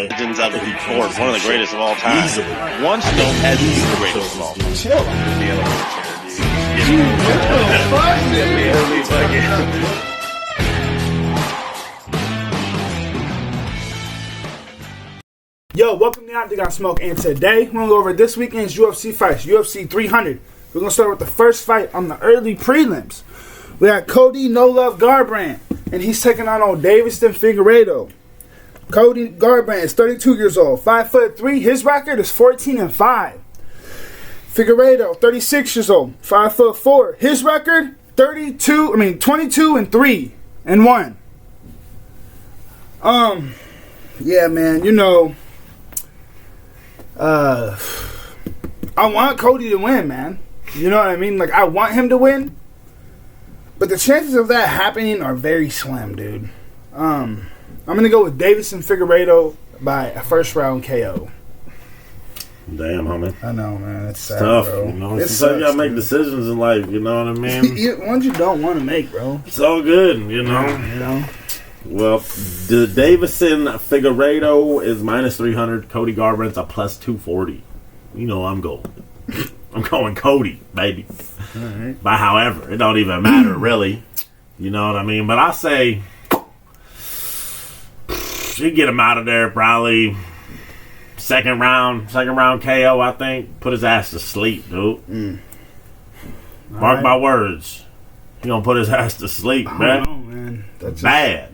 Legends of the sport, one of the greatest of all time. Once known as the greatest of all time. Chill. Yo, welcome to I Got Smoke, and today we're going to go over this weekend's UFC fights, UFC 300. We're going to start with the first fight on the early prelims. We got Cody No Love Garbrandt, and he's taking on old Davison Figueiredo. Cody Garbrandt is 32 years old, 5'3". His record is 14-5. Figueiredo, 36 years old, 5'4". His record 22-3 and 1. Yeah, man, you know, I want Cody to win, man. You know what I mean? Like, I want him to win, but the chances of that happening are very slim, dude. I'm going to go with Davison Figueiredo by a first-round KO. Damn, homie. I know, man. It's sad, tough, bro. you know. Sometimes you got to make decisions in life, you know what I mean? Ones you don't want to make, bro. It's all good, you know. You know? Well, the Davison Figueiredo is minus 300. Cody Garbrandt's a plus 240. You know I'm going. I'm going Cody, baby. All right. By however, it don't even matter, really. You know what I mean? But I say you get him out of there probably second round KO, I think. Put his ass to sleep, dude. Mark my words. He gonna put his ass to sleep, man. Oh, man. That's bad.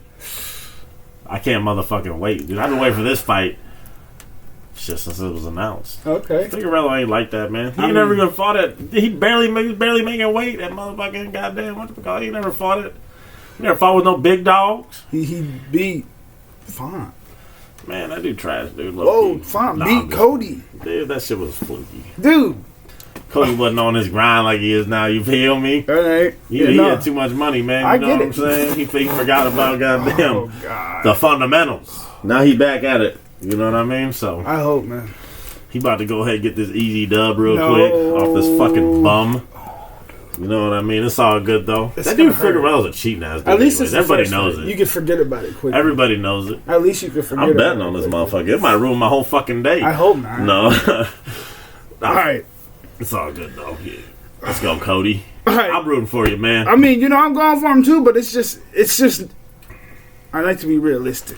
I can't motherfucking wait, dude. I've been waiting for this fight just since it was announced. Okay. Figueiredo ain't like that, man. He never even fought it. He barely making weight. That motherfucking goddamn, what you call it? He never fought it. He never fought with no big dogs. He beat Font. Man, that dude trash, dude. Whoa, Font beat Cody. Dude, that shit was fluky. Dude. Cody wasn't on his grind like he is now. You feel me? All right. He had too much money, man. You know what I'm saying? He forgot about goddamn the fundamentals. Now he back at it. You know what I mean? So I hope, man. He about to go ahead and get this easy dub real quick off this fucking bum. You know what I mean? It's all good though. That dude Figueiredo's a cheating ass dude. At least it's everybody knows it. You can forget about it quickly. Everybody knows it. At least you can forget. I'm betting on this motherfucker. It might ruin my whole fucking day. I hope not. No. All right. It's all good though. Yeah. Let's go, Cody. All right. I'm rooting for you, man. I mean, you know, I'm going for him too, but it's just. I like to be realistic.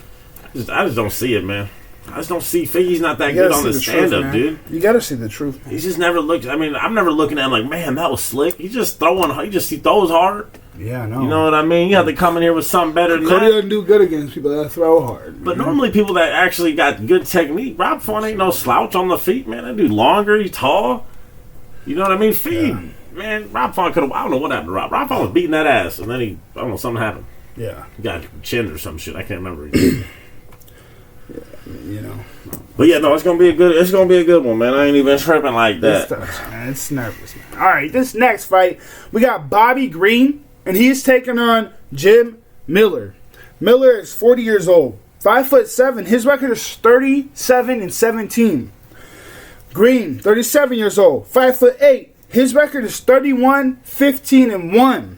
I just don't see it, man. I just don't see Figgy's not that good on the stand-up, dude. You gotta see the truth, man. He's just never looked. I mean, I'm never looking at him like, man, that was slick. He's just throwing. He throws hard. Yeah, I know. You know what I mean? You have to come in here with something better than Cody that. doesn't do good against people that throw hard. But normally people that actually got good technique. Rob Font ain't no slouch on the feet, man. That dude longer. He's tall. You know what I mean? Man, Rob Font could have. I don't know what happened to Rob. Rob Font was beating that ass, and then I don't know, something happened. Yeah. He got chin or some shit. I can't remember. You know. But yeah, no, it's gonna be a good one, man. I ain't even tripping like that. It's tough, man. It's nervous, man. All right, this next fight, we got Bobby Green, and he's taking on Jim Miller. Miller is 40 years old, 5'7". His record is 37-17. Green, 37 years old, 5'8". His record is 31-15-1.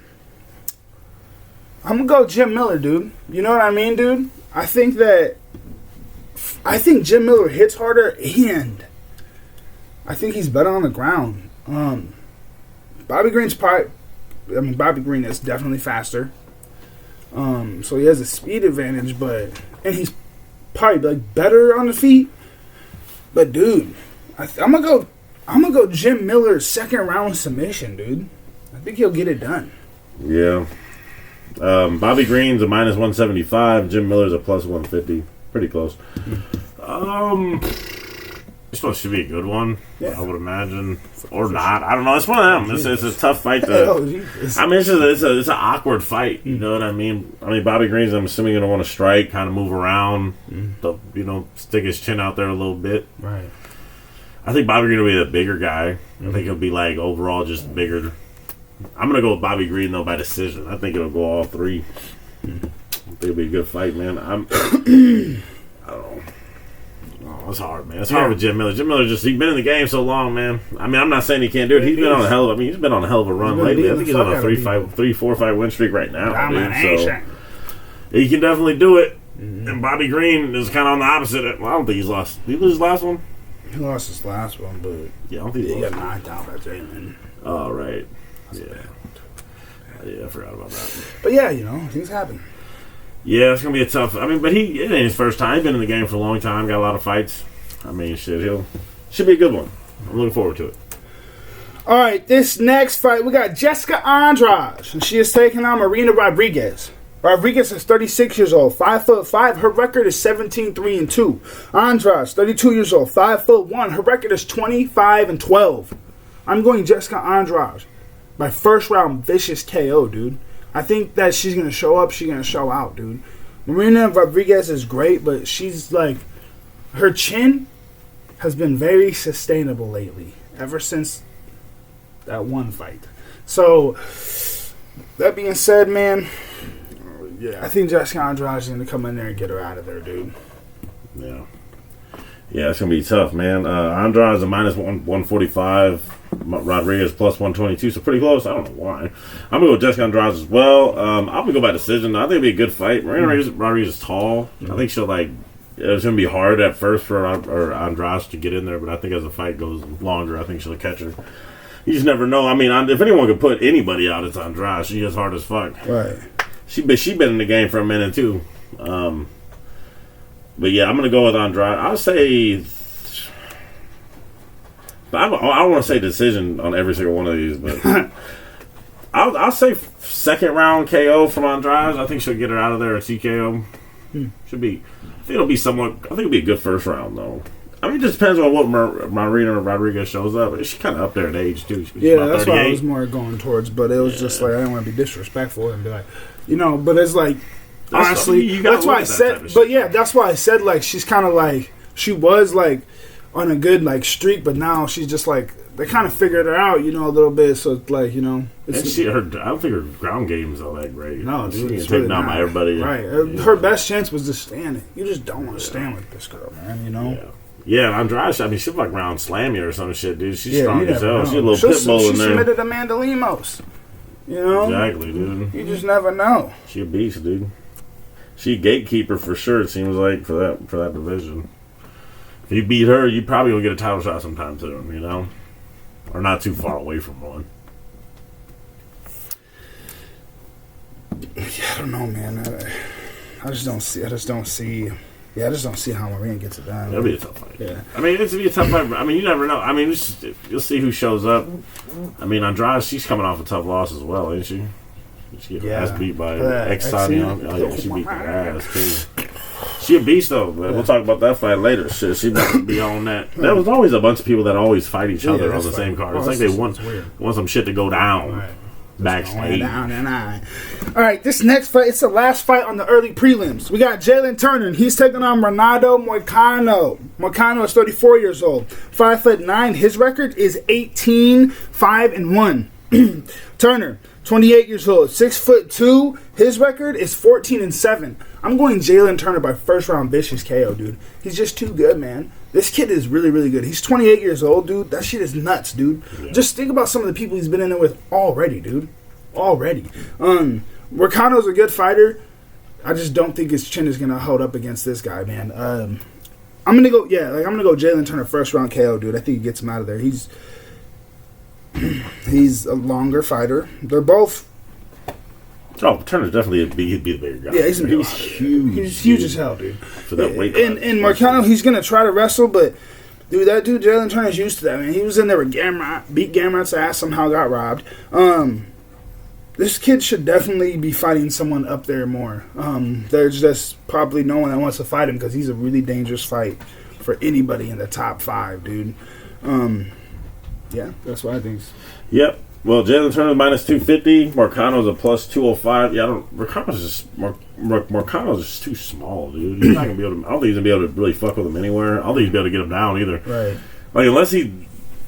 I'm gonna go Jim Miller, dude. You know what I mean, dude? I think Jim Miller hits harder, and I think he's better on the ground. Bobby Green is definitely faster. So he has a speed advantage, and he's probably like better on the feet. But dude, I'm gonna go Jim Miller second round submission, dude. I think he'll get it done. Yeah. Bobby Green's a minus 175. Jim Miller's a plus 150. Pretty close. It's supposed to be a good one, I would imagine, or not. I don't know. It's one of them. It's a tough fight to. I mean, it's an awkward fight. You know what I mean? Bobby Green's, I'm assuming, gonna want to strike, kind of move around, stick his chin out there a little bit. Right. I think Bobby Green will be the bigger guy. I think he'll be like overall just bigger. I'm gonna go with Bobby Green though by decision. I think it'll go all three. I think it'll be a good fight, man. I don't know. Oh, it's hard, man. It's hard with Jim Miller. Jim Miller he's been in the game so long, man. I'm not saying he can't do it. He's been on a hell of a run lately. I think he's on a 3-4 fight win streak right now, dude. So he can definitely do it. And Bobby Green is kind of on the opposite. Well, I don't think he's lost. Did he lose his last one? He lost his last one, but yeah, I don't think he got knocked out by Jalen. Oh, right. Yeah. Yeah, I forgot about that. But yeah, things happen. Yeah, it's gonna be a tough. I mean, but it ain't his first time. He's been in the game for a long time. Got a lot of fights. I mean, shit, should be a good one. I'm looking forward to it. All right, this next fight, we got Jessica Andrade, and she is taking on Marina Rodriguez. Rodriguez is 36 years old, 5'5". Her record is 17-3-2. Andrade, 32 years old, 5'1". Her record is 25-12. I'm going Jessica Andrade by first round vicious KO, dude. I think that she's gonna show up. She's gonna show out, dude. Marina Rodriguez is great, but she's like, her chin has been very sustainable lately, ever since that one fight. So, that being said, man, yeah, I think Jessica Andrade is gonna come in there and get her out of there, dude. Yeah. Yeah, it's gonna be tough, man. Andrade is a minus 145. Rodriguez plus 122, so pretty close. I don't know why. I'm gonna go with Jessica Andrade as well. I'm gonna go by decision. I think it'll be a good fight. Marina Rodriguez is tall. I think she'll it's gonna be hard at first for Andrade to get in there, but I think as the fight goes longer, I think she'll catch her. You just never know. I mean, if anyone could put anybody out, it's Andrade. She is hard as fuck. Right. She been in the game for a minute too. But yeah, I'm gonna go with Andrade. I'll say. I don't want to say decision on every single one of these, but I'll say second round KO from Andrade. I think she'll get her out of there at TKO. Should be. I think it'll be somewhat. I think it'll be a good first round though. I mean, it just depends on what Marina Rodriguez shows up. She's kind of up there in age too. She's yeah, that's what I was more going towards. But it was just like I didn't want to be disrespectful and be like, But it's like honestly, that's why I said. But yeah, that's why I said like she's kind of like she was like on a good like streak, but now she's just like they kind of figured her out, a little bit. So it's like it's I don't think her ground game is all that great. No, she's getting really taken out by everybody. Right, her best chance was just standing. You just don't want to stand with this girl, man. Yeah, Andrade. I mean, she'll like round slam you or some shit, dude. She's strong as hell. She's a little pit bull in there. She submitted Amanda Lemos. Exactly, dude. You just never know. She a beast, dude. She a gatekeeper for sure. It seems like for that division. If you beat her, you probably will get a title shot sometime soon, or not too far away from one. Yeah, I don't know, man. I just don't see. Yeah, I just don't see how Marina gets it done. It'll be a tough fight. Yeah. I mean, it's going to be a tough fight. I mean, you never know. I mean, you'll see who shows up. I mean, Andrade, she's coming off a tough loss as well, ain't she? She get her ass beat by X-Tanian. Oh, yeah, she beat her ass, too. She a beast, though. We'll talk about that fight later. She about to be on that. There was always a bunch of people that always fight each other on the same card. It's like they want some shit to go down. Right. Backstage. All right, this next fight, it's the last fight on the early prelims. We got Jalen Turner, and he's taking on Renato Moicano. Moicano is 34 years old, 5'9". His record is 18-5-1. Turner, 28 years old, 6'2". His record is 14-7. I'm going Jalen Turner by first round vicious KO, dude. He's just too good, man. This kid is really, really good. He's 28 years old, dude. That shit is nuts, dude. Yeah. Just think about some of the people he's been in there with already, dude. Already. Moicano's a good fighter. I just don't think his chin is gonna hold up against this guy, man. I'm gonna go Jalen Turner first round KO, dude. I think he gets him out of there. He's a longer fighter. They're both. Oh, Turner's definitely he'd be the bigger guy. Yeah, he's huge. He's huge as hell, dude. For that weight. And Moicano, he's gonna try to wrestle, but dude, Jalen Turner's used to that, man. He was in there with Gamrot, beat Gamrot's ass, somehow got robbed. This kid should definitely be fighting someone up there more. There's just probably no one that wants to fight him because he's a really dangerous fight for anybody in the top 5, dude. Yeah, that's what I think. Yep. Well, Jalen Turner's minus 250. Moicano's a plus 205. Yeah, Moicano's just too small, dude. He's not gonna be able to. I don't think he's gonna be able to really fuck with him anywhere. I don't think he's gonna be able to get him down either. Like unless he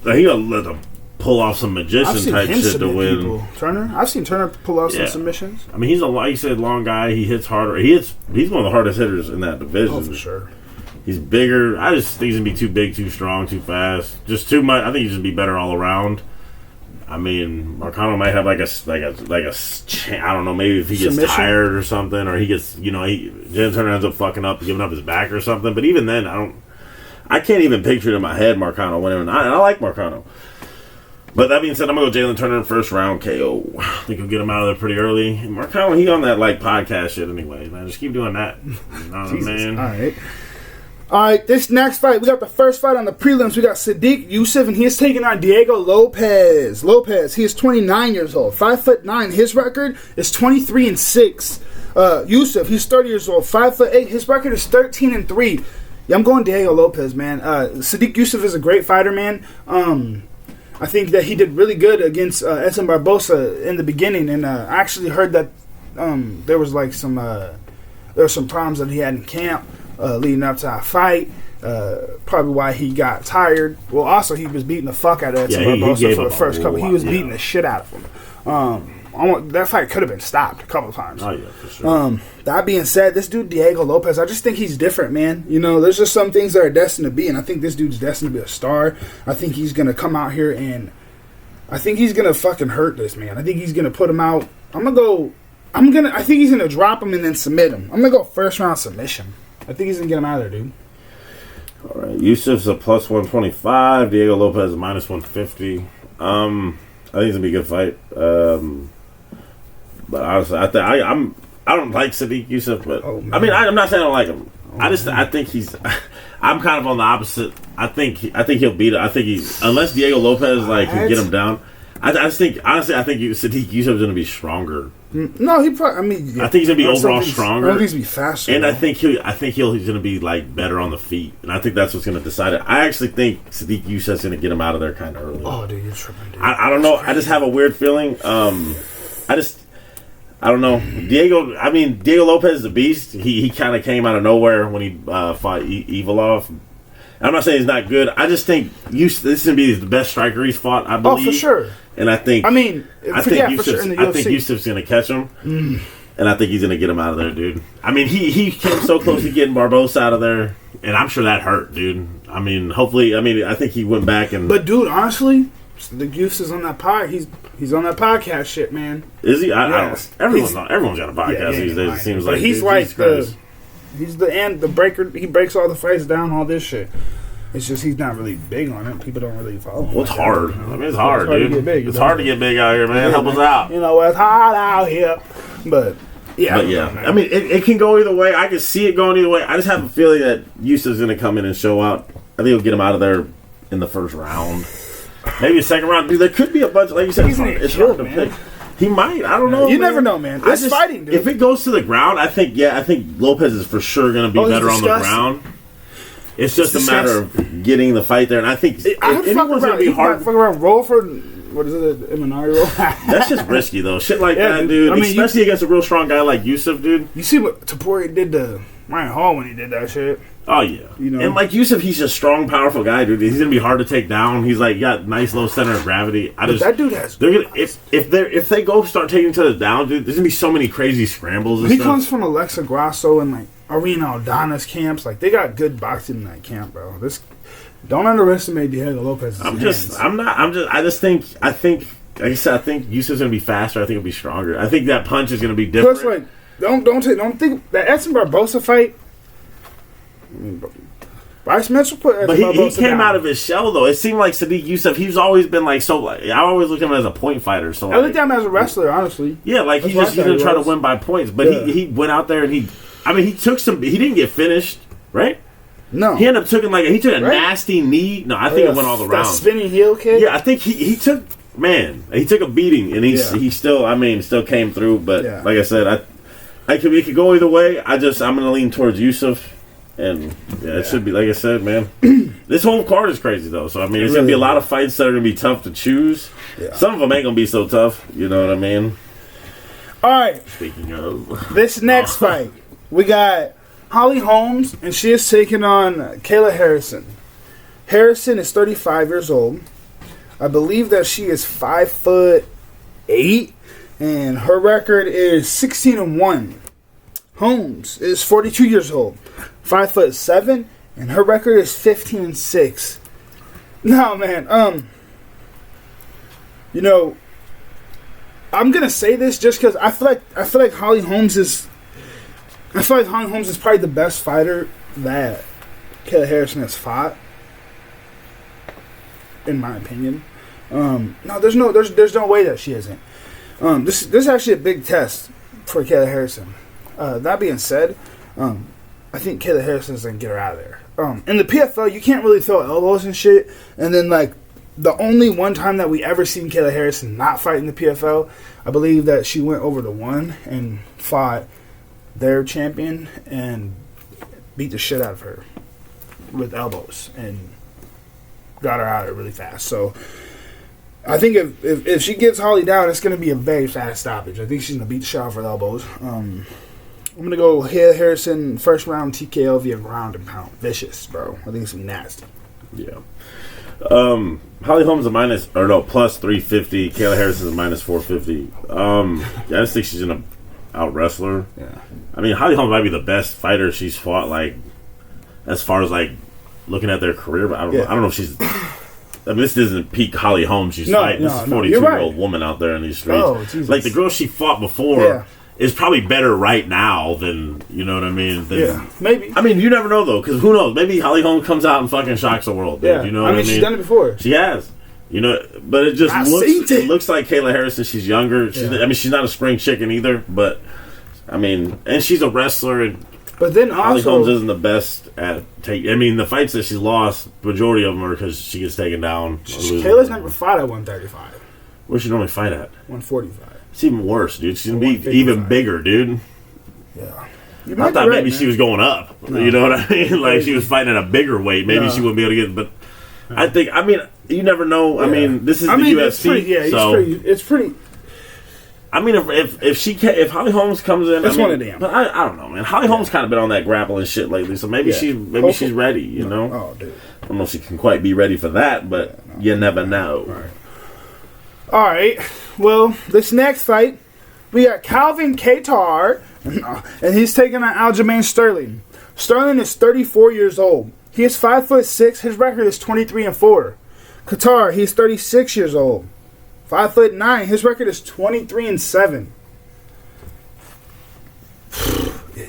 gonna let him pull off some magician type shit to win. People. Turner, I've seen Turner pull off some submissions. I mean, he's like you said, long guy. He hits harder. He's one of the hardest hitters in that division. Oh, for sure. He's bigger. I just think he's gonna be too big, too strong, too fast. Just too much. I think he's gonna be better all around. I mean, Marcano might have like a I don't know, maybe if he gets tired or something, or he gets, Jalen Turner ends up fucking up, giving up his back or something. But even then, I can't even picture it in my head Marcano winning. And I like Marcano. But that being said, I'm going to go Jalen Turner in first round KO. I think he'll get him out of there pretty early. And Marcano, he on that podcast shit anyway, man. Just keep doing that. Man. All right, this next fight, we got the first fight on the prelims. We got Sadiq Youssef, and he is taking on Diego Lopez. He is 29 years old, 5'9". His record is 23-6. Youssef, he's 30 years old, 5'8". His record is 13-3. Yeah, I'm going Diego Lopez, man. Sadiq Youssef is a great fighter, man. I think that he did really good against Edson Barbosa in the beginning, and I actually heard that there was like some problems that he had in camp leading up to our fight. Probably why he got tired. Well, also he was beating the fuck out of Edson Barbosa for the first couple. He was beating the shit out of him. That fight could have been stopped a couple of times. Oh yeah, for sure. That being said, this dude Diego Lopez, I just think he's different, man. There's just some things that are destined to be, and I think this dude's destined to be a star. I think he's gonna come out here and I think he's gonna fucking hurt this man. I think he's gonna put him out. I think he's gonna drop him and then submit him. I'm gonna go first round submission. I think he's gonna get him out of there, dude. All right, Yusuf's a plus 125. Diego Lopez is minus 150. I think it's gonna be a good fight. But honestly, I don't like Sadiq Youssef, but I'm not saying I don't like him. I think he's. I'm kind of on the opposite. I think he'll beat it. I think unless Diego Lopez can get him down. I think Sadiq Youssef is going to be stronger. No, he probably. I think he's going to be overall stronger. I think he's going to be faster. And I think he's going to be better on the feet. And I think that's what's going to decide it. I actually think Sadiq Youssef's going to get him out of there kind of early. Oh, dude, you're tripping, dude. I don't know. I just have a weird feeling. I don't know. Diego Lopez is a beast. He kind of came out of nowhere when he fought Evolov. I'm not saying he's not good. I just think this is going to be the best striker he's fought, I believe. Oh, for sure. And I think Yusuf's going to catch him. And I think he's going to get him out of there, dude. I mean, he came so close to getting Barbosa out of there, and I'm sure that hurt, dude. I mean, I think he went back and... But, dude, honestly... The Goose is on that pod. He's on that podcast shit, man. Is he? Yes. Everyone's got a podcast these days. It seems like he's the breaker. He breaks all the fights down, all this shit. It's just he's not really big on it. People don't really follow him. Well, it's hard. It's hard, dude. It's hard to get big out here, man. Help us out. It's hard out here, but yeah. I mean, it can go either way. I can see it going either way. I just have a feeling that Yusuf's going to come in and show out. I think he'll get him out of there in the first round. Maybe a second round. Dude, there could be a bunch. Like you said, it's hard to pick. He might. I don't know. You never know, man. It's fighting, dude. If it goes to the ground, I think Lopez is for sure going to be better on the ground. It's just a matter of getting the fight there, and I think if anyone's going to be hard. Fuck around, roll for what is it? Imanari roll. That's just risky though. Shit like that, dude. I mean, especially against a real strong guy like Youssef, dude. You see what Topuria did to Ryan Hall when he did that shit. Oh yeah, and like Youssef, he's a strong, powerful guy, dude. He's gonna be hard to take down. He's got nice low center of gravity. That dude has. They're gonna if they go start taking each other down, dude. There's gonna be so many crazy scrambles. And he comes from Alexa Grasso and Arena Aldana's camps. They got good boxing in that camp, bro. Don't underestimate Diego Lopez. I think like I said, I think Youssef's gonna be faster. I think he'll be stronger. I think that punch is gonna be different. Plus, don't think that Edson Barbosa fight. Bryce Mitchell put, but he came out of his shell though. It seemed like Sadiq Youssef. He's always been I always look at him as a point fighter. So I look at him as a wrestler, honestly. Yeah, he's gonna try to win by points. But he went out there and he took some. He didn't get finished, right? No, he ended up taking a nasty knee. No, I think it went all the rounds. Spinning heel kick. Yeah, I think he took a beating and he still came through. But like I said, it could go either way. I'm gonna lean towards Youssef. And it should be, like I said, man. This whole card is crazy, though. So, I mean, it's going to be a lot of fights that are going to be tough to choose. Yeah. Some of them ain't going to be so tough. You know what I mean? All right. Speaking of. This next fight, we got Holly Holmes, and she is taking on Kayla Harrison. Harrison is 35 years old. I believe that she is 5'8", and her record is 16-1. Holmes is 42 years old, 5'7", and her record is 15-6. No, man, You know, I'm gonna say this just because I feel like Holly Holmes is. I feel like Holly Holmes is probably the best fighter that Kayla Harrison has fought, in my opinion. No, there's no way that she isn't. This is actually a big test for Kayla Harrison. That being said, I think Kayla Harrison's gonna get her out of there. In the PFL, you can't really throw elbows and shit. And then, like, the only one time that we ever seen Kayla Harrison not fight in the PFL, I believe that she went over to one and fought their champion and beat the shit out of her with elbows and got her out of it really fast. So I think if she gets Holly down, it's going to be a very fast stoppage. I think she's going to beat the shit out of her elbows. I'm going to go Kayla Harrison, first round TKO via ground and pound. Vicious, bro. I think it's going to be nasty. Yeah. Holly Holmes plus 350. Kayla Harrison is minus 450. I just think she's gonna out wrestler. Yeah. I mean, Holly Holmes might be the best fighter she's fought. Like, as far as like looking at their career, but I don't know if she's. I mean, this isn't peak Holly Holmes she's fighting. This is a 42-year-old woman out there in these streets. Oh, Jesus. Like the girl she fought before. Is probably better right now than, you know what I mean? Maybe. I mean, you never know, though, because who knows? Maybe Holly Holm comes out and fucking shocks the world, dude. Yeah. You know what I mean? She's done it before. She has. You know, but it looks like Kayla Harrison. She's younger. I mean, she's not a spring chicken either, but, I mean, and she's a wrestler. And but then Holly also, Holmes isn't the best at I mean, the fights that she's lost, majority of them are because she gets taken down. Kayla's never fought at 135. Where's she normally fight at? 145. It's even worse, dude. She's going to be even bigger, dude. Yeah. I thought maybe she was going up. No. You know what I mean? Like, she was fighting at a bigger weight. Maybe she wouldn't be able to get but I think, I mean, you never know. I mean, this is the UFC. It's pretty. I mean, if Holly Holmes comes in, that's one of them. But I don't know, man. Holly Holmes kind of been on that grappling shit lately, so maybe she's ready. You know? Oh, dude. I don't know if she can quite be ready for that, but you never know. All right. Well, this next fight, we got Calvin Kattar, and he's taking on Aljamain Sterling. Sterling is 34 years old. He is 5'6". His record is 23-4. Kattar, he's 36 years old. 5'9". His record is 23-7.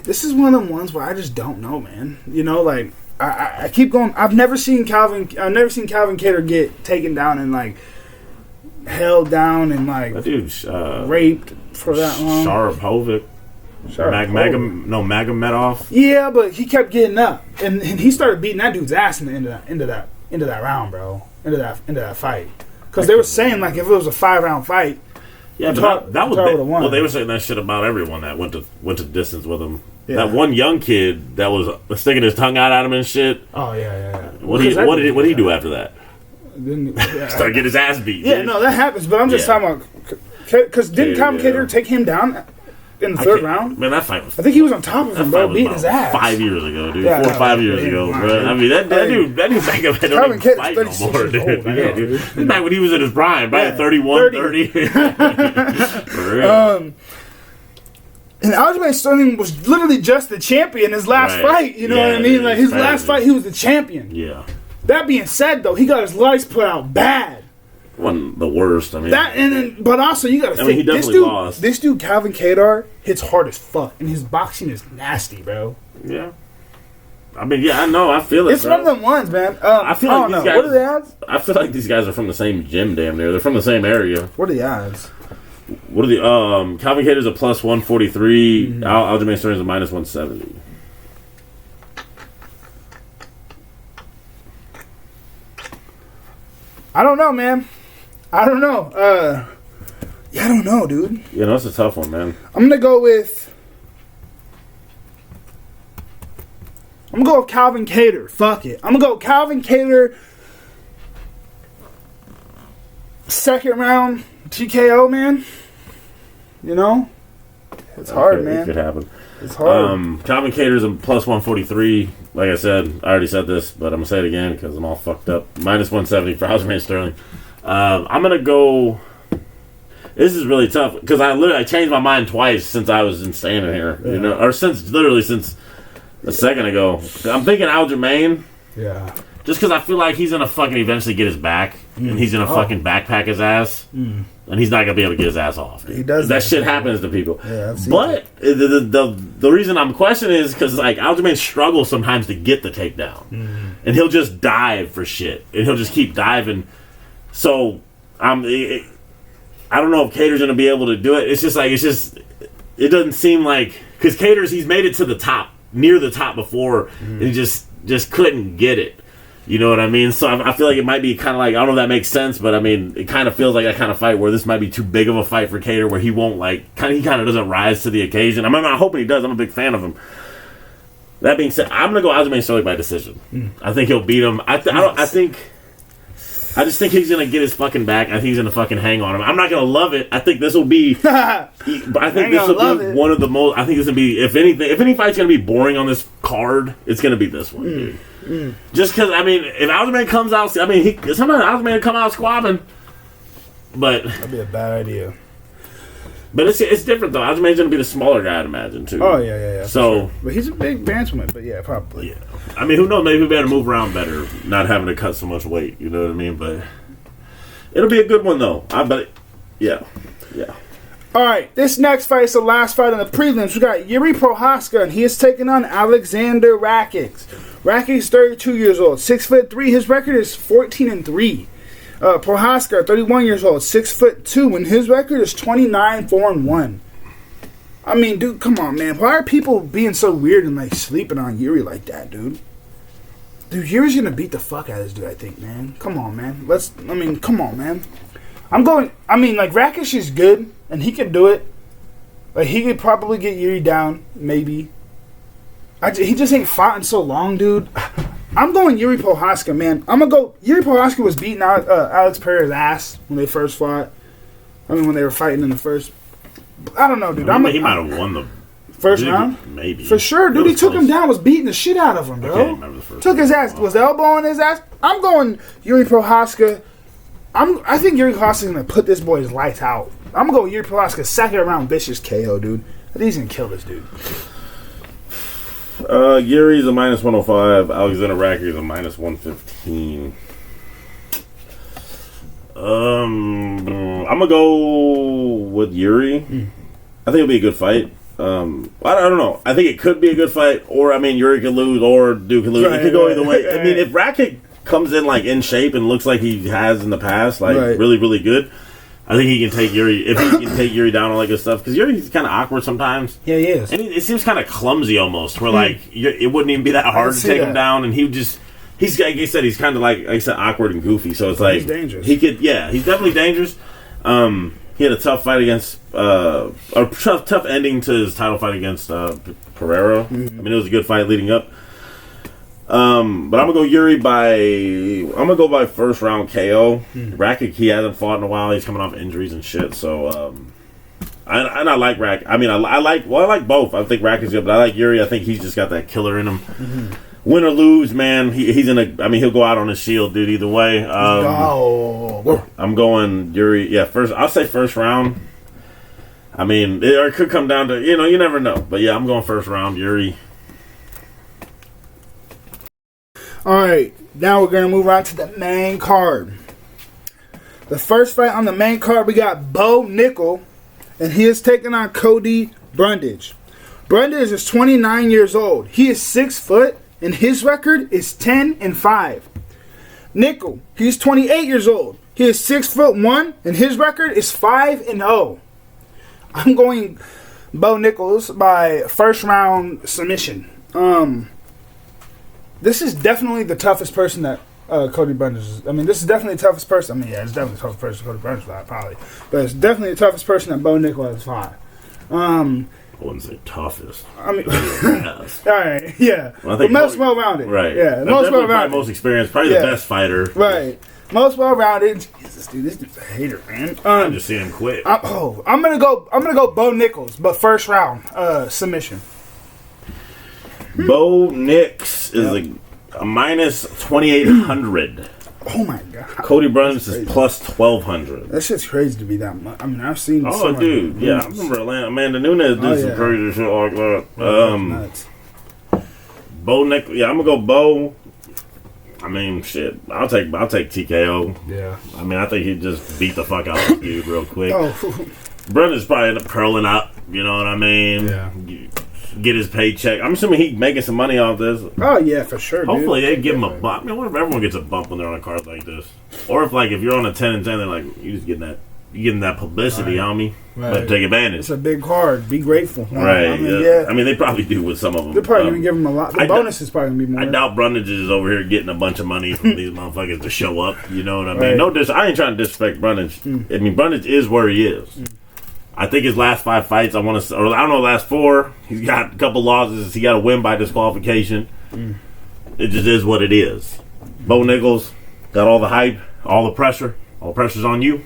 This is one of them ones where I just don't know, man. You know, like I keep going. I've never seen Calvin Kattar get taken down and like held down and like raped for that long. Sharapovic. Magomedov. Yeah, but he kept getting up, and he started beating that dude's ass in the end of that round, bro. Into that fight, because they were saying like if it was a 5-round fight, yeah, but that was well, they were saying that shit about everyone that went to distance with him. Yeah. That one young kid that was sticking his tongue out at him and shit. Oh yeah. What did he do after that? Started getting his ass beat. Yeah, no, that happens. But I'm just talking about because didn't Calvin Kattar take him down in the third round? Man, that fight was... I think he was on top of him, bro, beating his ass. 5 years ago, dude. 4 or 5 years ago, bro. I mean, that dude don't even fight no more, dude. Yeah, dude. This is back when he was in his prime, back at 31, 30. And Aljamain Sterling was literally just the champion his last fight. You know what I mean? Like, his last fight, he was the champion. Yeah. That being said, though, he got his lights put out bad. Wasn't the worst. I mean, but also you got to think he definitely lost. This dude Calvin Kattar hits hard as fuck, and his boxing is nasty, bro. Yeah. I mean, yeah, I know. I feel it. It's one of them ones, man. I don't know. What are the odds? I feel like these guys are from the same gym, damn near. They're from the same area. What are the odds? What are the Calvin Kattar's a plus 143. Aljamain Sterling's a minus 170. I don't know, man. I don't know. I don't know, dude. You know, it's a tough one, man. I'm gonna go with Calvin Kattar. Fuck it. I'm gonna go Calvin Kattar. Second round TKO, man. You know? It's hard, man. It could happen. It's hard. Calvin Kattar's a plus 143. Like I said, I already said this, but I'm going to say it again because I'm all fucked up. Minus 170 for Aljamain Sterling. I'm going to go... This is really tough because I changed my mind twice since I was standing here. Yeah. You know, or since a second ago. I'm thinking Aljamain, Yeah. Just because I feel like he's gonna fucking eventually get his back, and he's gonna fucking backpack his ass, and he's not gonna be able to get his ass off. Dude. He does that shit happens to people. Yeah, I've seen but the reason I'm questioning is because like Aljamain struggles sometimes to get the takedown, and he'll just dive for shit, and he'll just keep diving. So I don't know if Cater's gonna be able to do it. It's just it doesn't seem like because Cater's he's made it to the top, near the top before, and he just couldn't get it. You know what I mean? So I feel like it might be kind of like, I don't know if that makes sense, but I mean, it kind of feels like that kind of fight where this might be too big of a fight for Cater, where he won't he kind of doesn't rise to the occasion. I'm not hoping he does. I'm a big fan of him. That being said, I'm gonna go Aljamain Sterling by decision. I think he'll beat him. I just think he's gonna get his fucking back. I think he's gonna fucking hang on him. I'm not gonna love it. I think this will be. I think this will be one of the most. I think this will be if any fight's gonna be boring on this card, it's gonna be this one, dude. Just because, I mean, if Aljamain comes out, I mean, sometimes Aljamain will come out squabbing, but that'd be a bad idea. But it's different though. Aljamain's gonna be the smaller guy, I'd imagine too. Oh yeah. So, sure. But he's a big bantamweight. But yeah, probably. Yeah. I mean, who knows? Maybe he'll be able to move around better, not having to cut so much weight. You know what I mean? But it'll be a good one though. Yeah. All right, this next fight is the last fight on the prelims. We got Yuri Prochazka, and he is taking on Alexander Rakic. Rakic's 32 years old, 6'3". His record is 14-3. Prochazka, 31 years old, 6'2", and his record is 29-4-1. I mean, dude, come on, man. Why are people being so weird and like sleeping on Yuri like that, dude? Dude, Yuri's gonna beat the fuck out of this dude, I think, man. Come on, man. Come on, man. Rakic is good, and he can do it. Like, he could probably get Yuri down, maybe. He just ain't fought in so long, dude. I'm going Yuri Prochazka, man. I'm going to go... Yuri Prochazka was beating Alex Pereira's ass when they first fought. When they were fighting in the first... I don't know, dude. He might have won the... First round? Maybe. For sure, dude. He took him down, was beating the shit out of him, bro. I can't remember the first Took his ass, was elbowing his ass. I'm going Yuri Prochazka. I think Yuri Prochazka's going to put this boy's lights out. I'm going to go Yuri Prochazka, second round vicious KO, dude. I think he's going to kill this dude. Yuri's a -105. Alexander Rakic is a -115. I'm going to go with Yuri. I think it'll be a good fight. I don't know. I think it could be a good fight, or Yuri could lose, or Duke could lose. It could go either way. I mean, if Rakic comes in in shape and looks like he has in the past, really, really good, I think he can take Yuri. If he can take Yuri down on good stuff, because Yuri's kind of awkward sometimes. Yeah, he is, and it seems kind of clumsy almost. Where it wouldn't even be that hard to take him down, and he's like I said, he's kind of like I said, awkward and goofy. So it's he's dangerous. He's definitely dangerous. He had a tough fight against a tough ending to his title fight against Pereira. It was a good fight leading up. But I'm gonna go Yuri by first round KO. Rakic, he hasn't fought in a while. He's coming off injuries and shit. So I like Rakic. I like both. I think Rakic's good, but I like Yuri. I think he's just got that killer in him. Win or lose, man, he's in a. He'll go out on his shield, dude. Either way. I'm going Yuri. Yeah, I'll say first round. It could come down to you never know. But yeah, I'm going first round Yuri. Alright, now we're going to move on to the main card. The first fight on the main card, we got Bo Nickel, and he is taking on Cody Brundage. Brundage is 29 years old. He is 6 foot, and his record is 10-5. Nickel, he's 28 years old. He is 6'1", and his record is 5-0. I'm going Bo Nichols by first round submission. This is definitely the toughest person that Cody Brundage is. This is definitely the toughest person. It's definitely the toughest person Cody Brundage fought, probably. But it's definitely the toughest person that Bo Nickel has fought. I wouldn't say toughest. Yes. All right, yeah. Well, most well-rounded. Right. Yeah, most well-rounded. Most experienced. Probably the best fighter. Right. Most well-rounded. Jesus, dude, this dude's a hater, man. I'm just seeing him quit. I'm gonna go Bo Nichols, but first round submission. Bo Nix is a -2,800. Oh my god. Cody Brundage is +1,200. That shit's crazy to be that much. I've seen. Oh, dude, yeah, I remember Amanda Nunes did some crazy shit like that. Nuts. Bo Nix, yeah, I'm gonna go Bo. I mean, shit. I'll take TKO. Yeah. I mean, I think he'd just beat the fuck out of this dude real quick. Oh. Brendan's probably end up curling up. You know what I mean? Yeah. Get his paycheck. I'm assuming he's making some money off this. Oh yeah, for sure. Hopefully dude. they give him a bump. I mean, what if everyone gets a bump when they're on a card like this? Or if you're on a 10-10, they're like, you just getting that publicity, homie. Right. But take advantage. It's a big card. Be grateful. Right. I mean, yeah. I mean, they probably do with some of them. They're probably gonna give him a lot. The bonus is probably gonna be more. I doubt Brundage is over here getting a bunch of money from these motherfuckers to show up. You know what I mean? Right. No, I ain't trying to disrespect Brundage. I mean, Brundage is where he is. I think his last 5 fights, I don't know, last 4, he's got a couple losses. He got a win by disqualification. It just is what it is. Bo Nichols got all the hype, all the pressure. All the pressure's on you.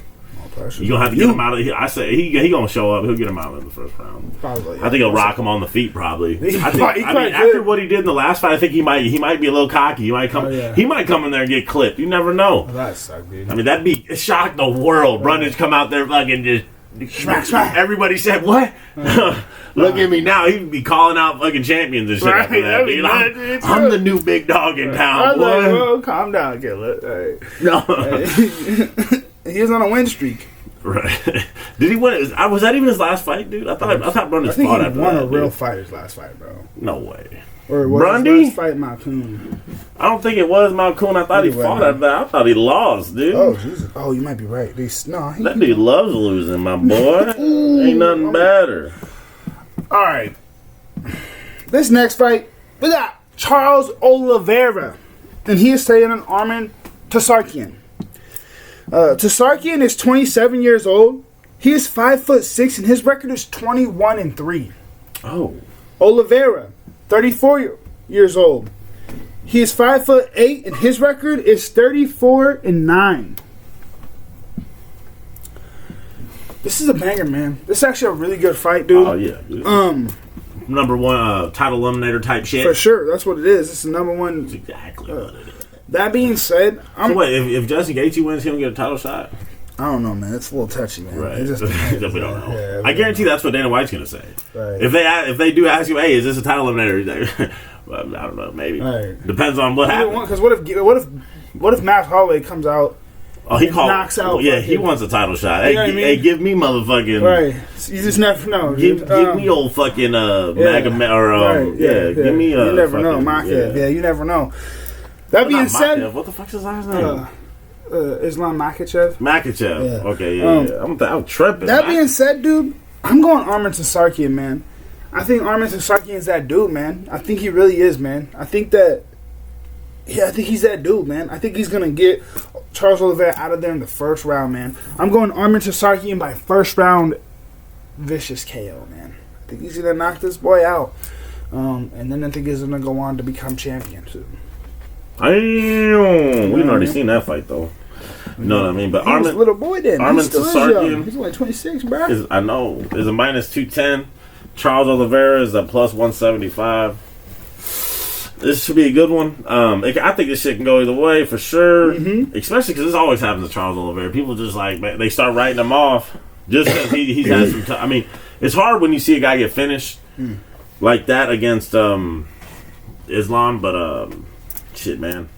You're going to have to get him out of here. I say he going to show up. He'll get him out in the first round. Probably. I think he'll rock him on the feet, probably. I mean, after what he did in the last fight, I think he might be a little cocky. He might come in there and get clipped. You never know. Oh, that sucks, dude. I mean, that'd be shock the world. Brundage come out there fucking just smack. Everybody said, what? Look at me now. He'd be calling out fucking champions and shit after that. Dude. I'm the new big dog in town, boy. Like, well, calm down, Gillett. Right. No. He was on a win streak. Right. Did he win? Was that even his last fight, dude? I thought Brundage fought after that. He won a real fight his last fight, bro. No way. Or was his last fight Malkoon? I don't think it was Malkoon. I thought he fought after that. I thought he lost, dude. Oh, Jesus. Oh, you might be right. That dude loves losing, my boy. Ain't nothing better. All right. This next fight, we got Charles Oliveira. And he is taking on Arman Tsarukyan. Tsarukyan is 27 years old. He is 5'6", and his record is 21-3. Oh. Oliveira, 34 years old. He is 5'8", and his record is 34-9. This is a banger, man. This is actually a really good fight, dude. Oh yeah, dude. Number one title eliminator type shit. For sure, that's what it is. This is number one. That's exactly what it is. That being said, so wait, if Justin Gaethje wins, he'll get a title shot. I don't know, man. It's a little touchy, man. Right. It just we don't know. Yeah, I guarantee that's what Dana White's gonna say. Right. If they do ask him, hey, is this a title eliminator? He's like, well, I don't know, maybe. Right. Depends on what happens. Because what if Matt Holloway comes out? Oh, he knocks out. Well, yeah, he wants a title shot. Hey, You know what I mean? Hey, give me motherfucking. Right. You just never know. Give me old fucking Maga or give me you never fucking, know, Makachev. Yeah, you never know. That being said, what the fuck's his last name? Islam Makachev. Makachev. Yeah. Okay, yeah. I'm tripping. That being said, dude, I'm going Arman Tsarukyan, man. I think Arman Tsarukyan is that dude, man. I think he really is, man. I think he's that dude, man. I think he's gonna get Charles Oliveira out of there in the first round, man. I'm going Arman Tsarukyan by first round, vicious KO, man. I think he's gonna knock this boy out, and then I think he's gonna go on to become champion too. We've already seen that fight though. You know what I mean? But he was a little boy then. Arman Tsarukyan, he's only 26, bro. I know. Is a minus 210. Charles Oliveira is a plus 175. This should be a good one. I think this shit can go either way for sure. Mm-hmm. Especially because this always happens to Charles Oliveira. People just they start writing him off just because he's had some time. I mean, it's hard when you see a guy get finished like that against Islam, but shit, man.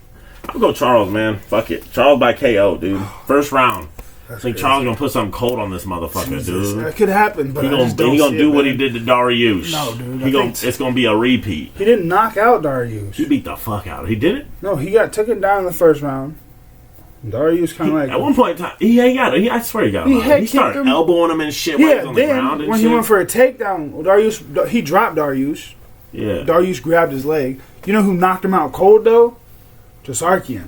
I'll go Charles, man. Fuck it. Charles by KO, dude. First round. I think Charles gonna put something cold on this motherfucker, dude. That could happen, but he gonna do what he did to Dariush. No, dude. It's gonna be a repeat. He didn't knock out Dariush. He beat the fuck out. He did it? No, he took him down in the first round. Dariush kind of like at one point in time, I swear he got him. He started elbowing him and shit. Yeah, on the ground and when shit. He went for a takedown, he dropped Dariush. Yeah, Dariush grabbed his leg. You know who knocked him out cold though? Tsarukyan.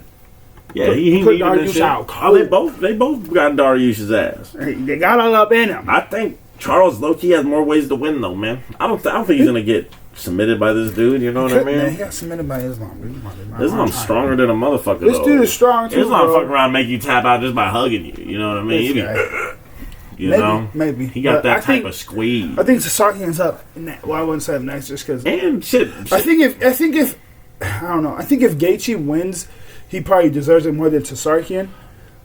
Yeah, he put Dariush out cold. Oh, they both got Dariush's ass. They got all up in him. I think Charles low-key has more ways to win though, man. I don't think he's gonna get submitted by this dude. You know what I mean? Man, he got submitted by Islam. Islam's stronger than a motherfucker. This dude is strong too. Islam fucking around and make you tap out just by hugging you. You know what I mean? Maybe. He got that type of squeeze. I think Tsarukyan's up. Well, I wouldn't say next just because. And shit. I think if I don't know. I think if Gaethje wins, he probably deserves it more than Tsarukyan.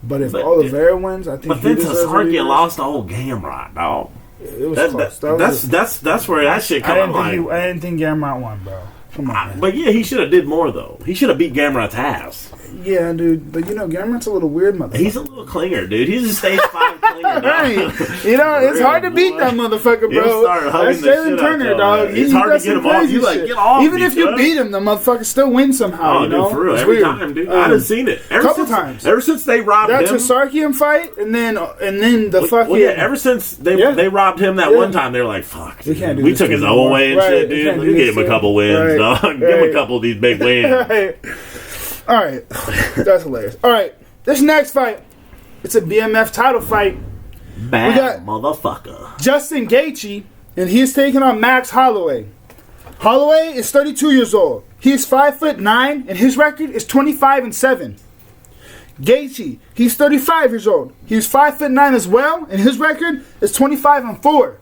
But if Oliveira wins, I think. But then Tsarukyan lost the whole Gamrot, dog. It was close. That's where that shit comes. I didn't think Gamrot won, bro. Come on, man. But yeah, he should have did more though. He should have beat Gamrot's ass. Yeah, dude. But Gamrot's a little weird motherfucker. He's a little clinger, dude. He's a stage 5 clinger. Right. It's hard to beat that motherfucker, bro. He'll start hugging That's the shit Jalen Turner, out dog. It's hard to get him off. You like, get off. Even if you beat him, the motherfucker still wins somehow. Oh, dude, for real. It's Every weird. time, dude. I done seen it. Couple times. Ever since they robbed that him. That Tsarkian fight, and then the fucking. Well, yeah, ever since they robbed him that one time, they were like, fuck. We can't do we this took his anymore. own way and shit, dude. We gave him a couple wins, dog. Give him a couple of these big wins. All right. That's hilarious. All right. This next fight, it's a BMF title fight. Bad motherfucker. Justin Gaethje, and he is taking on Max Holloway. Holloway is 32 years old. He is 5'9", and his record is 25-7. Gaethje, he's 35 years old. He's 5'9" as well, and his record is 25-4.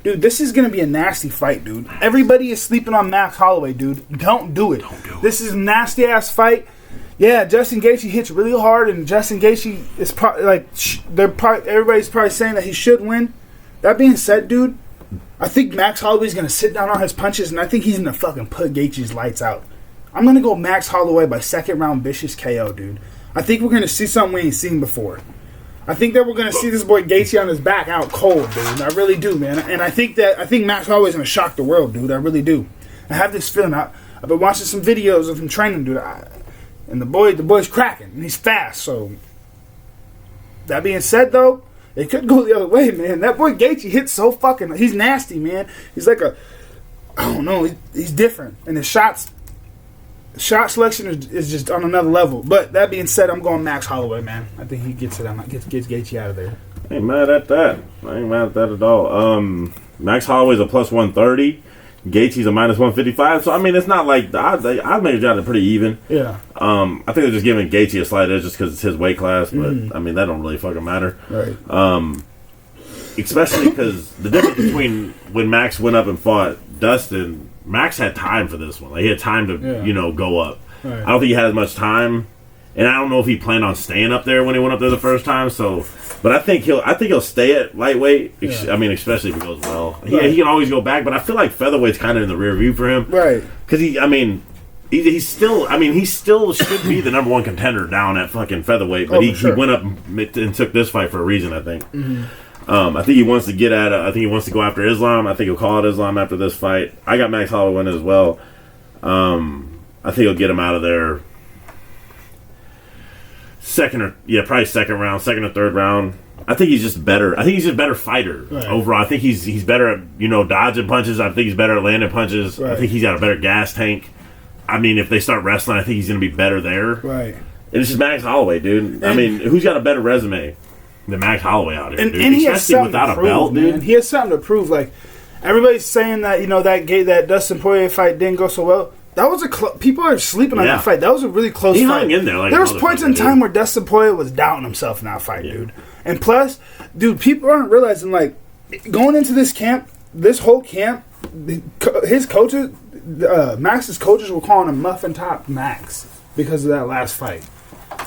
Dude, this is gonna be a nasty fight, dude. Everybody is sleeping on Max Holloway, dude. Don't do it. This is a nasty ass fight. Yeah, Justin Gaethje hits really hard, and Justin Gaethje is probably everybody's probably saying that he should win. That being said, dude, I think Max Holloway's gonna sit down on his punches, and I think he's gonna fucking put Gaethje's lights out. I'm gonna go Max Holloway by second round vicious KO, dude. I think we're gonna see something we ain't seen before. I think that we're gonna see this boy Gaethje on his back out cold, dude. I really do, man. And I think Max Holloway's gonna shock the world, dude. I really do. I have this feeling. I've been watching some videos of him training, dude. And the boy's cracking, and he's fast. So, that being said, though, it could go the other way, man. That boy Gaethje hits so fucking. He's nasty, man. He's like I don't know. He's different, and his shot selection is just on another level. But that being said, I'm going Max Holloway, man. I think he gets Gaethje out of there. I ain't mad at that. I ain't mad at that at all. Max Holloway's a plus 130. Gaethje's a minus 155. So I mean, it's not like the odds. I'd make it pretty even. Yeah. I think they're just giving Gaethje a slight edge just because it's his weight class. But I mean, that don't really fucking matter. Right. Especially because the difference between when Max went up and fought Dustin, Max had time for this one. Like, he had time to go up. Right. I don't think he had as much time, and I don't know if he planned on staying up there when he went up there the first time. So, but I think he'll stay at lightweight. Yeah. I mean, especially if it goes well. Right. He can always go back, but I feel like featherweight's kind of in the rear view for him. Right. Because he still should be the number one contender down at fucking featherweight. But he went up and took this fight for a reason, I think. Mm-hmm. I think he wants to get at it. I think he wants to go after Islam. I think he'll call it Islam after this fight. I got Max Holloway winning as well. I think he'll get him out of there probably second or third round. I think he's just better. I think he's just a better fighter overall. I think he's better at dodging punches. I think he's better at landing punches. Right. I think he's got a better gas tank. I mean, if they start wrestling, I think he's going to be better there. Right. And it's just Max Holloway, dude. I mean, who's got a better resume than Max Holloway out here, dude? And he has something without to prove, a belt, man. Dude. He has something to prove. Like, everybody's saying that that Dustin Poirier fight didn't go so well. That was people are sleeping on that fight. That was a really close fight. He hung in there. There was points in time where Dustin Poirier was doubting himself in that fight, dude. And plus, dude, people aren't realizing, like, going into this camp, this whole camp, his coaches, Max's coaches were calling him Muffin Top Max because of that last fight.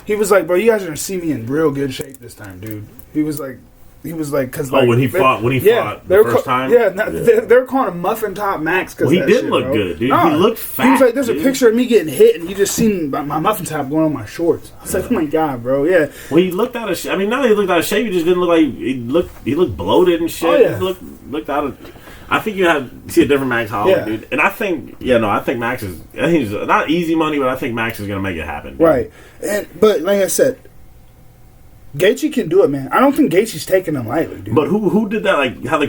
He was like, bro, you guys are going to see me in real good shape this time, dude. He was like, because when he fought the first time, they were calling him Muffin Top Max. Cause he didn't look good, dude. No, he looked fat. He was like, there's a picture of me getting hit, and you just seen my muffin top going on my shorts. I was like, oh my god, bro, yeah. Well, he looked out of shape. I mean, not that he looked out of shape, he just didn't look like he looked bloated and shit. Oh, yeah. He looked out of. I think you see a different Max Holloway, dude. And I think Max is. I think he's not easy money, but I think Max is going to make it happen. Dude. Right, but like I said, Gaethje can do it, man. I don't think Gaethje's taking him lightly, dude. But who did that? Like how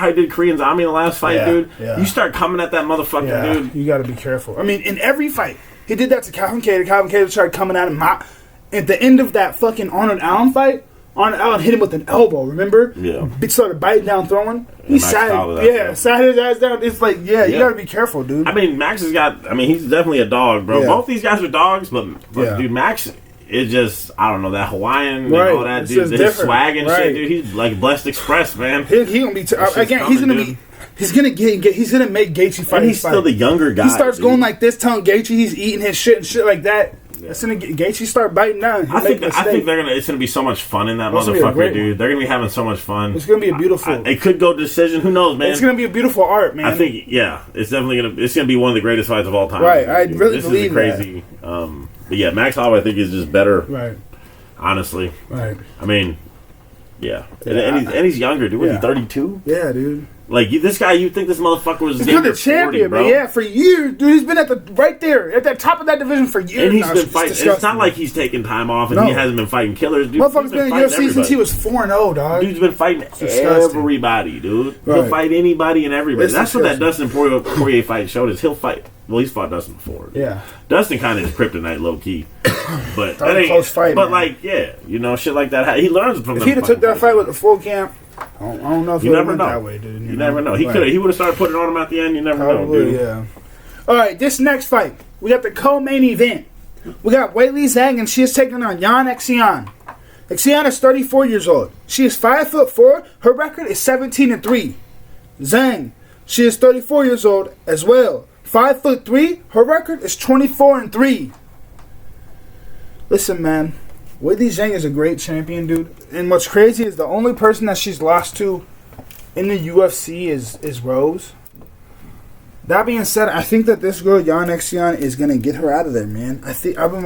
he did Korean Zombie in the last fight, dude. Yeah. You start coming at that motherfucker, dude. You got to be careful. I mean, in every fight, he did that to Calvin Kattar. Calvin Kattar started coming at him. At the end of that fucking Arnold Allen fight, Arnold Allen hit him with an elbow. Remember? Yeah. He started biting down, throwing. He sat his ass down. It's like, you got to be careful, dude. I mean, Max has got. I mean, he's definitely a dog, bro. Yeah. Both these guys are dogs, but dude, Max. It's just, I don't know, that Hawaiian and all that, dude, his swag and shit, dude. He's like Blessed Express, man. He gonna be again. He's gonna make Gaethje fight. And he's still the younger guy. He starts going like this, telling Gaethje he's eating his shit and shit like that. That's gonna get Gaethje start biting down. I think it's gonna be so much fun in that motherfucker, dude. They're gonna be having so much fun. It's gonna be a beautiful. It could go decision. Who knows, man? It's gonna be a beautiful art, man. I think, it's definitely gonna be one of the greatest fights of all time. Right, I really believe this is crazy. But yeah, Max Holloway I think is just better. Right. Honestly. Right. I mean, yeah. And he's younger, dude. Was he 32? Yeah, dude. Like, this guy, you'd think this motherfucker was he's been the champion, 40, bro. Man. Yeah, for years, dude. He's been right there, at the top of that division for years. And he's been fighting. It's not like he's taking time off and he hasn't been fighting killers, dude. Motherfucker's been in UFC since he was 4-0, dog. Dude's been fighting everybody, dude. Right. He'll fight anybody and everybody. That's what that Dustin Poirier fight showed us. He'll fight. Well, he's fought Dustin before. Yeah. Dustin kind of is kryptonite, low key. But that ain't a close fight. But man. shit like that. He learns from. If he'd have took that fight with the full camp, I don't know if you it never went know that way, dude. You never know. He would have started putting on him at the end. You never know, dude. Yeah. All right, this next fight, we got the co-main event. We got Weili Zhang, and she is taking on Yan Xian. Xian is 34 years old. She is 5'4". Her record is 17-3. Zhang, she is 34 years old as well. 5'3". Her record is 24-3. Listen, man. Weili Zhang is a great champion, dude. And what's crazy is the only person that she's lost to in the UFC is Rose. That being said, I think that this girl, Yan Xian, is gonna get her out of there, man. I've been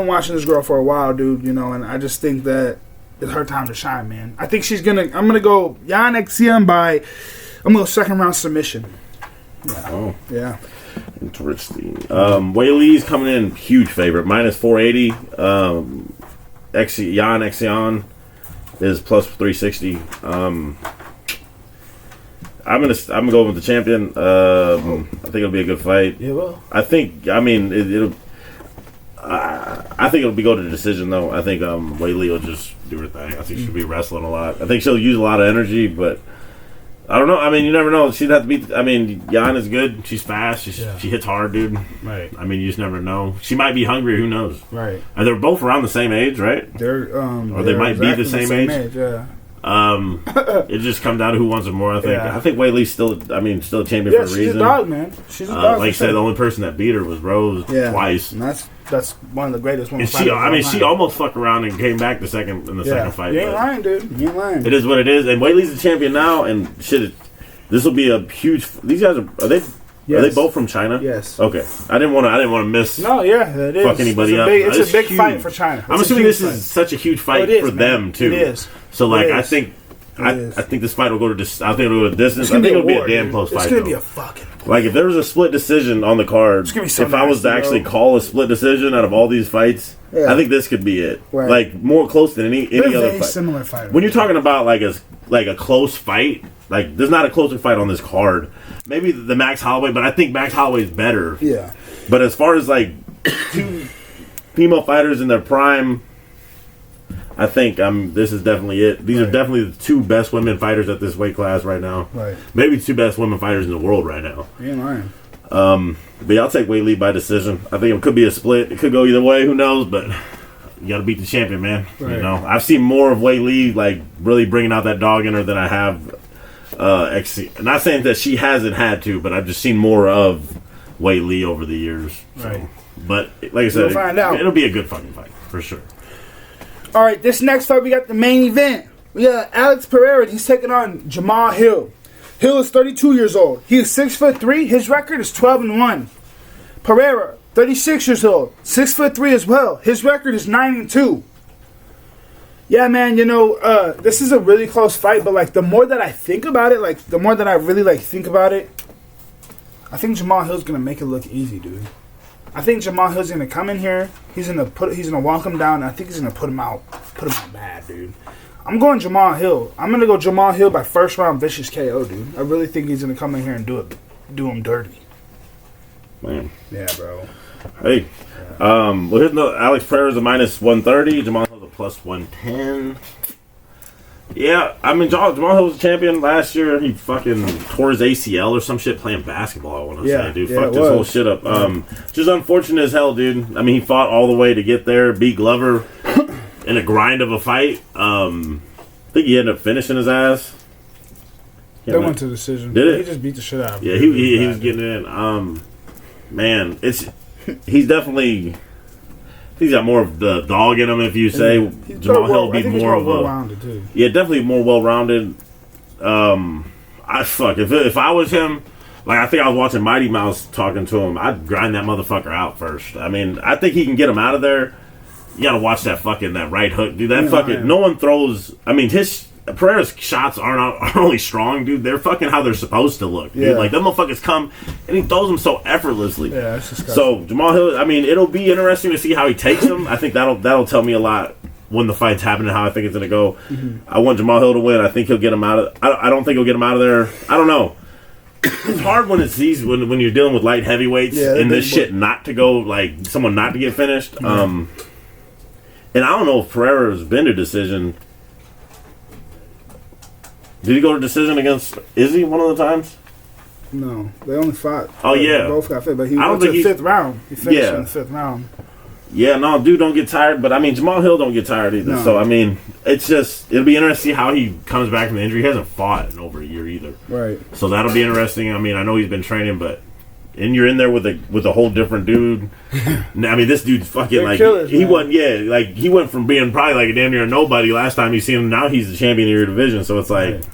watching this girl for a while, dude. You know, and I just think that it's her time to shine, man. I think she's gonna. I'm gonna go Yan Xian I'm gonna go second round submission. Yeah. Oh. Yeah. Interesting. Weili's coming in huge favorite, minus 480. Yan Xian is plus 360. I'm gonna go with the champion. I think it'll be a good fight. Yeah, well. I think it'll go to the decision though. I think Weili will just do her thing. I think she'll be wrestling a lot. I think she'll use a lot of energy, but I don't know. I mean, you never know. She'd have to beat. I mean, Yan is good. She's fast. She hits hard, dude. Right. I mean, you just never know. She might be hungry. Who knows? Right. And they're both around the same age, right? Or they might be the same age. Yeah. It just comes down to who wants it more. I think. Yeah. I think Weili's still a champion for a reason. She's a dog, man. She's a dog. Like I said, the only person that beat her was Rose twice. And that's one of the greatest women. She almost fucked around and came back in the second fight. You ain't lying, dude. You ain't lying. It is what it is. And Weili's the champion now, and shit. This will be a huge. These guys are they? Yes. Are they both from China? Yes. Okay. I didn't want to miss. No, yeah, it is. Fuck anybody up. It's a big fight for China. I'm assuming this is such a huge fight for them too. It is. So like, I think this fight will go to. I think it'll go to distance. I think it'll be a damn close fight. It's gonna be a fucking. Like if there was a split decision on the card, if I was to actually call a split decision out of all these fights, I think this could be it. Right. Like more close than any other fight. Similar fight. When you're talking about like a close fight. Like, there's not a closer fight on this card. Maybe the Max Holloway, but I think Max Holloway is better. Yeah. But as far as, like, two female fighters in their prime, I think this is definitely it. These are definitely the two best women fighters at this weight class right now. Right. Maybe the two best women fighters in the world right now. You ain't lying. But yeah, I'll take Weili by decision. I think it could be a split. It could go either way. Who knows? But you got to beat the champion, man. Right. You know, I've seen more of Weili, like, really bringing out that dog in her than I have not saying that she hasn't had to, but I've just seen more of Weili over the years. So. Right. But like I said, it'll be a good fucking fight for sure. All right, this next fight we got the main event. We got Alex Pereira. He's taking on Jamal Hill. Hill is 32 years old. He is 6'3". His record is 12-1. Pereira, 36 years old, 6'3" as well. His record is 9-2. Yeah, man, you know, this is a really close fight, but, like, the more that I think about it, like, the more that I really, like, think about it, I think Jamal Hill's going to make it look easy, dude. I think Jamal Hill's going to come in here, he's going to walk him down, and I think he's going to put him out bad, dude. I'm going Jamal Hill. I'm going to go Jamal Hill by first round vicious KO, dude. I really think he's going to come in here and do him dirty. Man. Yeah, bro. Hey. Yeah. Well, here's Alex Pereira's a minus 130, Jamal Hill's a plus 110. Yeah, I mean, Jamal Hill was a champion last year. He fucking tore his ACL or some shit playing basketball, I want to say, dude. Fucked his whole shit up. Just unfortunate as hell, dude. I mean, he fought all the way to get there, beat Glover in a grind of a fight. I think he ended up finishing his ass. They went to decision. Did it? He just beat the shit out of him. Yeah, he was getting it in. Man, he's definitely. He's got more of the dog in him, if you say. Jamal Hill be more of a well-rounded too. Yeah, definitely more well-rounded. If I was him, like I think I was watching Mighty Mouse talking to him, I'd grind that motherfucker out first. I mean, I think he can get him out of there. You gotta watch that right hook, dude. No one throws. I mean, Pereira's shots aren't only strong, dude. They're fucking how they're supposed to look, dude. Yeah. Like, them motherfuckers come, and he throws them so effortlessly. Yeah, that's disgusting. So, Jamal Hill, I mean, it'll be interesting to see how he takes him. I think that'll tell me a lot when the fight's happening, how I think it's going to go. Mm-hmm. I want Jamal Hill to win. I think he'll get him out of... I don't think he'll get him out of there. I don't know. It's hard when when you're dealing with light heavyweights and this shit not to go, like, someone not to get finished. Mm-hmm. And I don't know if Pereira's been to decision... Did he go to decision against Izzy one of the times? No, they only fought. Oh, yeah. They both got fit, but he went to the fifth round. He finished in the 5th round. Yeah, no, dude don't get tired, but I mean, Jamal Hill don't get tired either. No. So, I mean, it'll be interesting to see how he comes back from the injury. He hasn't fought in over a year either. Right. So that'll be interesting. I mean, I know he's been training, but... And you're in there with a whole different dude. I mean, this dude's fucking like killers, he wasn't. Yeah, like he went from being probably like a damn near nobody last time you seen him. Now he's the champion of your division. So it's like, right.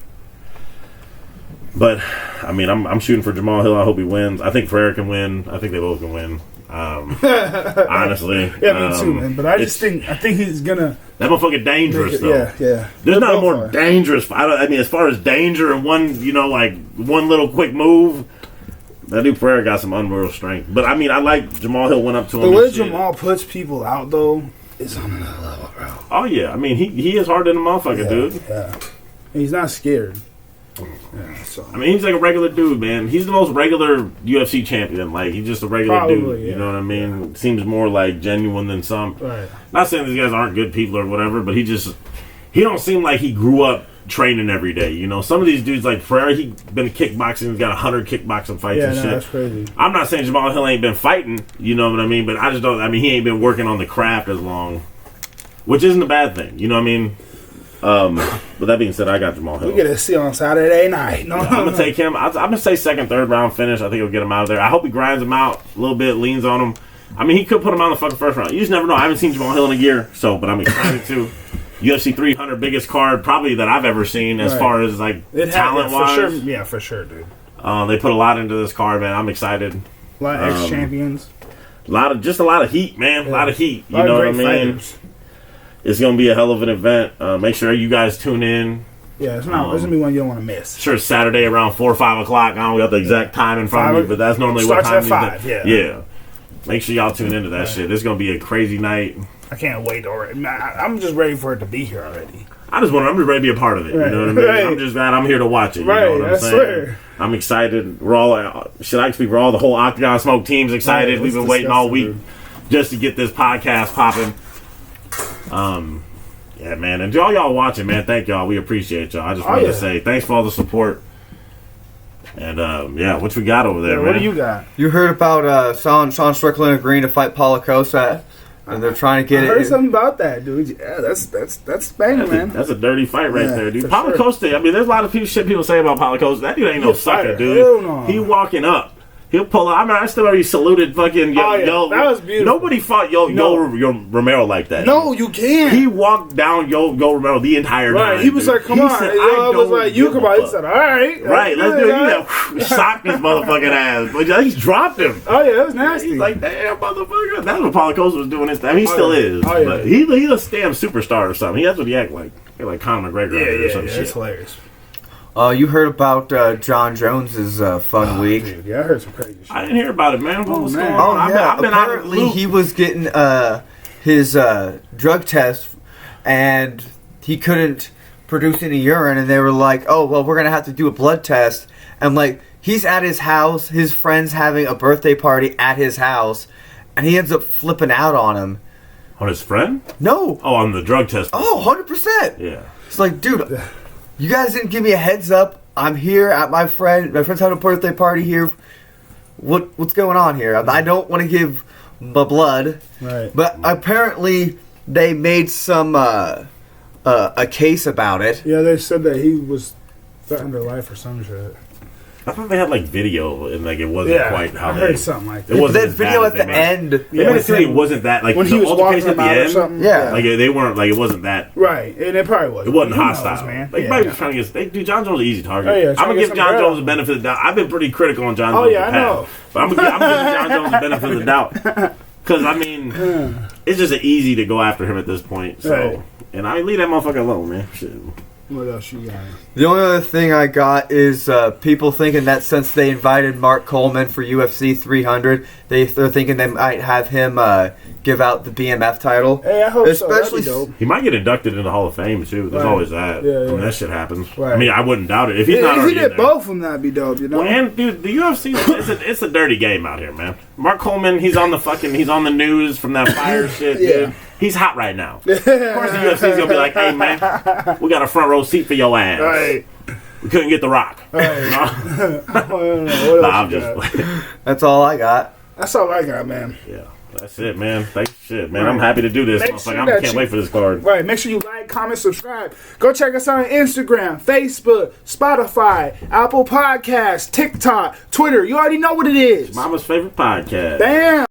But I mean, I'm shooting for Jamal Hill. I hope he wins. I think Pereira can win. I think they both can win. Honestly, yeah, me too, man. But I think he's gonna. That motherfucker dangerous though. Yeah. There's not a more dangerous. I mean, as far as danger and one little quick move. That dude Pereira got some unreal strength. But, I mean, I like Jamal Hill went up to him. The way Jamal puts people out, though, is on another level, bro. Oh, yeah. I mean, he is hard than a motherfucker, dude. Yeah. He's not scared. Yeah, so. I mean, he's like a regular dude, man. He's the most regular UFC champion. Like, he's just a regular dude. Yeah. You know what I mean? Yeah. Seems more, like, genuine than some. Right. Not saying these guys aren't good people or whatever, but he don't seem like he grew up training every day, you know. Some of these dudes like Pereira, he been kickboxing, he's got 100 kickboxing fights and shit. That's crazy. I'm not saying Jamal Hill ain't been fighting, you know what I mean, but I just don't. I mean, he ain't been working on the craft as long, which isn't a bad thing, you know what I mean. But that being said, I got Jamal Hill. We get to see on Saturday night. I'm gonna take him. I'm gonna say second, third round finish. I think he'll get him out of there. I hope he grinds him out a little bit, leans on him. I mean, he could put him on the fucking first round. You just never know. I haven't seen Jamal Hill in a year, but I'm excited to. UFC300 biggest card probably that I've ever seen as far as like talent wise. For sure. Yeah, for sure, dude. They put a lot into this card, man. I'm excited. A lot of ex-champions. A lot of heat, man. Yeah. A lot of heat. You know what I mean? Fighters. It's gonna be a hell of an event. Make sure you guys tune in. Yeah, it's gonna be one you don't want to miss. Sure, Saturday around 4 or 5 o'clock. I don't got the exact time in front of me, but that's normally what time. Starts at 5. Yeah. Make sure y'all tune into that shit. This is gonna be a crazy night. I can't wait already. I'm just ready for it to be here already. I'm just ready to be a part of it. Right. You know what I mean? Right. I'm just glad I'm here to watch it. You know what I'm saying? Swear. I'm excited. We're all the whole Octagon Smoke team's excited. We've been waiting all week just to get this podcast popping. Yeah, man. And all y'all watching, man, thank y'all. We appreciate y'all. I just wanted to say thanks for all the support. And, what you got over there, man? What do you got? You heard about Sean Strickland agreeing to fight Paulo Costa? And they're trying to get I heard something about that, dude. Yeah, that's banging, man. That's a dirty fight right there, dude. Paulo Costa, I mean, there's a lot of people say about Paulo Costa. That dude ain't no sucker, dude. Hell no. He walking up. He'll pull out. I mean, I still already saluted fucking Yo. That was beautiful. Nobody fought Yo Romero like that. No, you can't. He walked down Yo Romero the entire time. Right. He was like, come on. I was like, you come on. He said, all right. Right. Let's do it. He socked his motherfucking ass. But he dropped him. Oh, yeah. That was nasty. He's like, damn, motherfucker. That's what Paulo Costa was doing this time. He still is. Oh, yeah. But he's a damn superstar or something. That's what he act like. Like Conor McGregor or some shit. That's hilarious. You heard about John Jones's fun week. Dude, yeah, I heard some crazy shit. I didn't hear about it, man. What was going on? I've been apparently he was getting his drug test, and he couldn't produce any urine, and they were like, oh, well, we're going to have to do a blood test. And, like, he's at his house, his friend's having a birthday party at his house, and he ends up flipping out on him. On his friend? No. Oh, on the drug test. Oh, 100%. Yeah. It's like, dude... You guys didn't give me a heads up. I'm here at my friend's having a birthday party here. What's going on here? I don't want to give my blood. Right. But apparently they made some a case about it. Yeah, they said that he was threatened their life or some shit. I thought they had like video and like it wasn't quite how I heard something like that. It wasn't that as video bad at as the they made it. end. They made it seem it wasn't that like when the he was walking altercation at the about or end. something. Yeah. Like they weren't like it wasn't that. Right, and it probably was. It wasn't Who knows, hostile, man. Like, Yeah, might be trying to get. Dude, John Jones is an easy target. Oh, yeah, I'm trying gonna to give get John some Jones bread. the benefit of the doubt. I've been pretty critical on John Oh, Jones. yeah, in the I past, know. but I'm gonna give John Jones the benefit of the doubt because I mean, it's just easy to go after him at this point. So, Right. and I leave that motherfucker alone, man. Shit. What else you got? The only other thing I got is people thinking that since they invited Mark Coleman for UFC 300, they're thinking they might have him give out the BMF title. Hey, I hope Especially so. That'd be dope. He might get inducted into the Hall of Fame too. There's Right. always that. Yeah, I mean, yeah. that shit happens. Right. I mean, I wouldn't doubt it if he's not If he already in did there. both of them, that'd be dope, you know? Well, and dude, the UFC, it's a dirty game out here, man. Mark Coleman, he's on the news from that fire shit, Yeah. dude. He's hot right now. Of course, the UFC's gonna be like, "Hey, man, we got a front row seat for your ass. Right. We couldn't get the Rock." Right. No? I don't know. What Nah, else I'm you just got? That's all I got. That's all I got, man. yeah. That's it, man. Thanks, shit, man. I'm happy to do this. Make sure I that can't you- wait for this card. Right. Make sure you like, comment, subscribe. Go check us out on Instagram, Facebook, Spotify, Apple Podcasts, TikTok, Twitter. You already know what it is. Mama's favorite podcast. Bam.